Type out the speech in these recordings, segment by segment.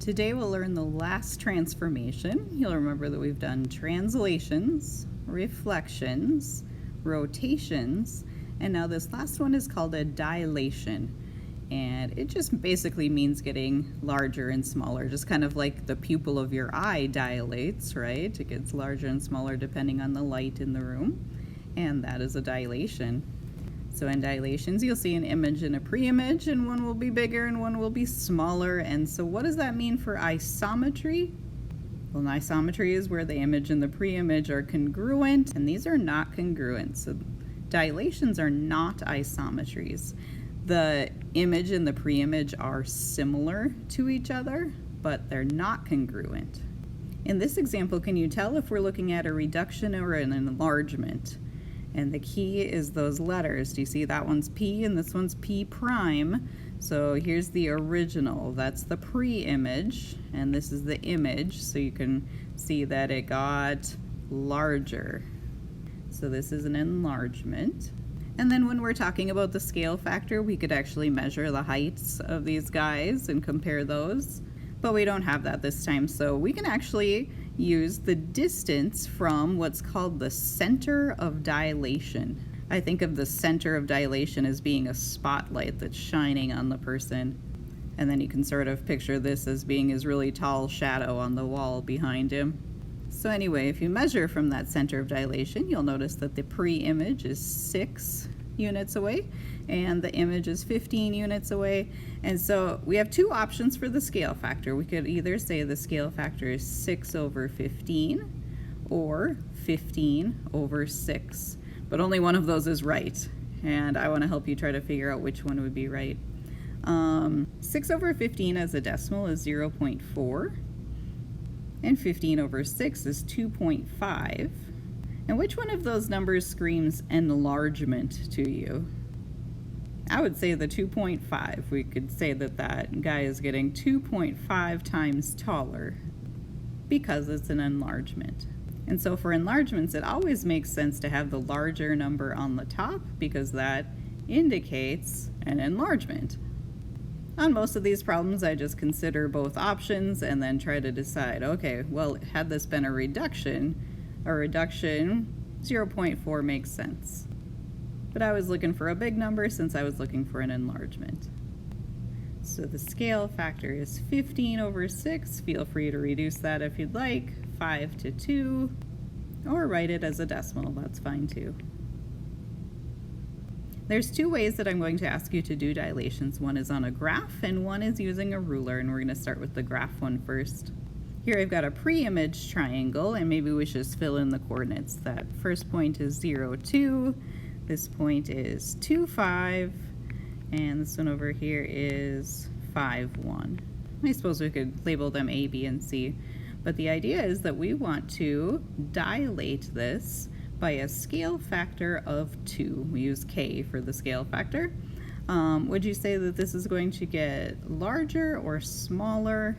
Today we'll learn the last transformation. You'll remember that we've done translations, reflections, rotations, and now this last one is called a dilation. And it just basically means getting larger and smaller, just kind of like the pupil of your eye dilates, right? It gets larger and smaller depending on the light in the room, and that is a dilation. So in dilations, you'll see an image and a pre-image, and one will be bigger and one will be smaller. And so what does that mean for isometry? Well, an isometry is where the image and the pre-image are congruent, and these are not congruent. So dilations are not isometries. The image and the pre-image are similar to each other, but they're not congruent. In this example, can you tell if we're looking at a reduction or an enlargement? And the key is those letters. Do you see that one's P and this one's P prime? So here's the original. That's the pre-image, and this is the image. So you can see that it got larger. So this is an enlargement. And then when we're talking about the scale factor, we could actually measure the heights of these guys and compare those. But we don't have that this time, so we can actually use the distance from what's called the center of dilation. I think of the center of dilation as being a spotlight that's shining on the person. And then you can sort of picture this as being his really tall shadow on the wall behind him. So anyway, if you measure from that center of dilation, you'll notice that the pre-image is 6 units away and the image is 15 units away. And so we have two options for the scale factor. We could either say the scale factor is 6 over 15 or 15 over 6, but only one of those is right. And I want to help you try to figure out which one would be right. 6 over 15 as a decimal is 0.4, and 15 over 6 is 2.5. And which one of those numbers screams enlargement to you? I would say the 2.5. We could say that that guy is getting 2.5 times taller because it's an enlargement. And so for enlargements, it always makes sense to have the larger number on the top because that indicates an enlargement. On most of these problems, I just consider both options and then try to decide, okay, well, had this been a reduction, 0.4 makes sense. But I was looking for a big number since I was looking for an enlargement. So the scale factor is 15 over 6. Feel free to reduce that if you'd like, 5 to 2, or write it as a decimal, that's fine too. There's two ways that I'm going to ask you to do dilations. One is on a graph and one is using a ruler, and we're going to start with the graph one first. Here I've got a pre-image triangle, and maybe we should just fill in the coordinates. That first point is 0, 2, this point is 2, 5, and this one over here is 5, 1. I suppose we could label them A, B, and C, but the idea is that we want to dilate this by a scale factor of 2. We use K for the scale factor. Would you say that this is going to get larger or smaller?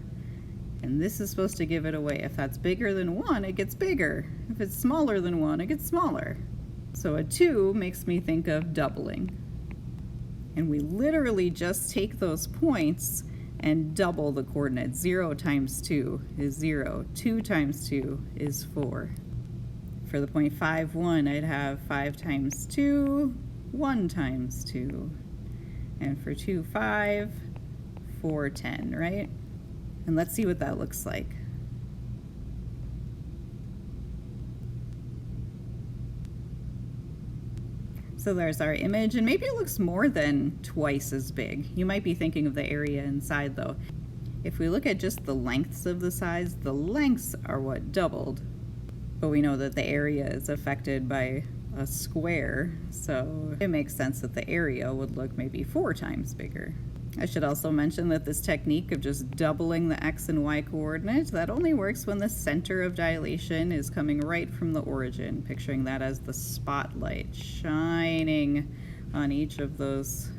And this is supposed to give it away. If that's bigger than 1, it gets bigger. If it's smaller than 1, it gets smaller. So a 2 makes me think of doubling. And we literally just take those points and double the coordinates. 0 times 2 is 0. 2 times 2 is 4. For the point 5, 1, I'd have 5 times 2, 1 times 2. And for 2, 5, 4, 10, right? And let's see what that looks like. So there's our image, and maybe it looks more than twice as big. You might be thinking of the area inside though. If we look at just the lengths of the sides, the lengths are what doubled. But we know that the area is affected by a square, so it makes sense that the area would look maybe 4 times bigger. I should also mention that this technique of just doubling the x and y coordinate, that only works when the center of dilation is coming right from the origin, picturing that as the spotlight shining on each of those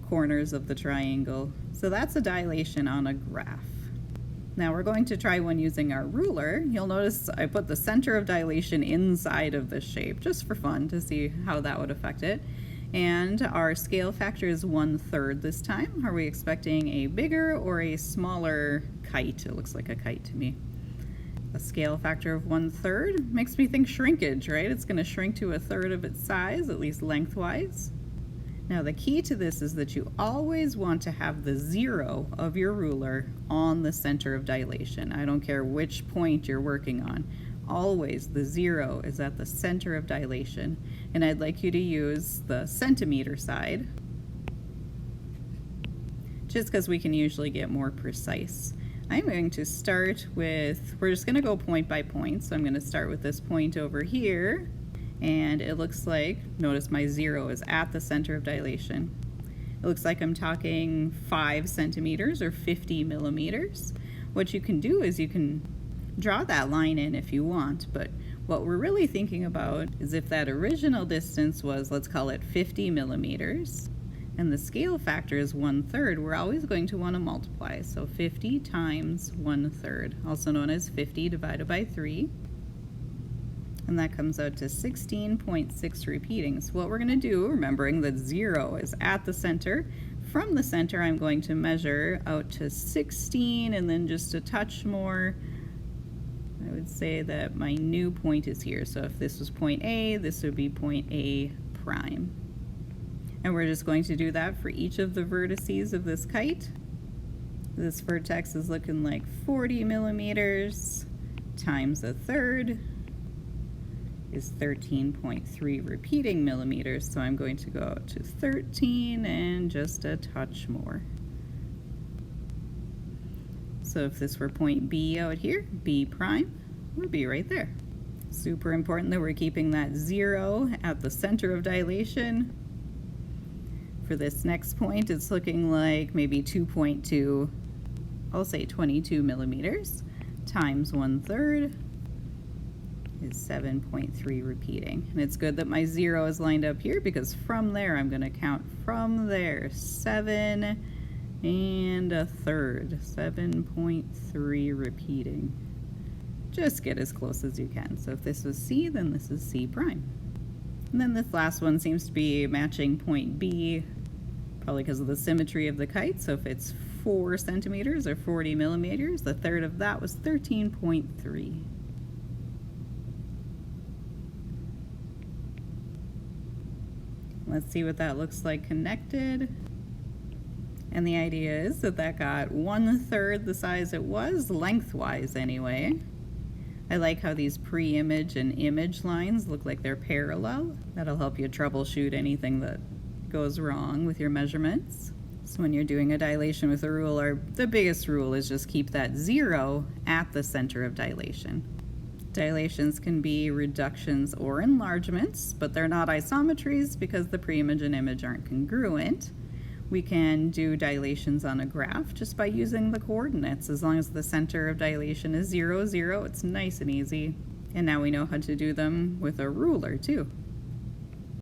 corners of the triangle. So that's a dilation on a graph. Now we're going to try one using our ruler. You'll notice I put the center of dilation inside of the shape just for fun to see how that would affect it. And our scale factor is 1/3 this time. Are we expecting a bigger or a smaller kite? It looks like a kite to me. A scale factor of 1/3 makes me think shrinkage, right? It's going to shrink to 1/3 of its size, at least lengthwise. Now the key to this is that you always want to have the 0 of your ruler on the center of dilation. I don't care which point you're working on. Always the 0 is at the center of dilation. And I'd like you to use the centimeter side, just because we can usually get more precise. I'm going to start with, we're just going to go point by point. So I'm going to start with this point over here. And it looks like, notice my 0 is at the center of dilation. It looks like I'm talking 5 centimeters or 50 millimeters. What you can do is you can draw that line in if you want, but what we're really thinking about is if that original distance was, let's call it 50 millimeters, and the scale factor is 1/3, we're always going to want to multiply. So 50 times 1/3, also known as 50 divided by 3. And that comes out to 16.6 repeating. So what we're going to do, remembering that 0 is at the center, from the center I'm going to measure out to 16 and then just a touch more. I would say that my new point is here. So if this was point A, this would be point A prime. And we're just going to do that for each of the vertices of this kite. This vertex is looking like 40 millimeters times 1/3 is 13.3 repeating millimeters. So I'm going to go to 13 and just a touch more. So if this were point B out here, B prime would be right there. Super important that we're keeping that 0 at the center of dilation. For this next point, it's looking like maybe 2.2, I'll say 22 millimeters times 1/3 is 7.3 repeating. And it's good that my 0 is lined up here because from there I'm going to count from there 7 and 1/3, 7.3 repeating. Just get as close as you can. So if this was C, then this is C prime. And then this last one seems to be matching point B, probably because of the symmetry of the kite. So if it's 4 centimeters or 40 millimeters, 1/3 of that was 13.3. Let's see what that looks like connected. And the idea is that that got 1/3 the size it was, lengthwise anyway. I like how these pre-image and image lines look like they're parallel. That'll help you troubleshoot anything that goes wrong with your measurements. So when you're doing a dilation with a ruler, the biggest rule is just keep that 0 at the center of dilation. Dilations can be reductions or enlargements, but they're not isometries because the pre-image and image aren't congruent. We can do dilations on a graph just by using the coordinates. As long as the center of dilation is 0, 0, it's nice and easy. And now we know how to do them with a ruler too.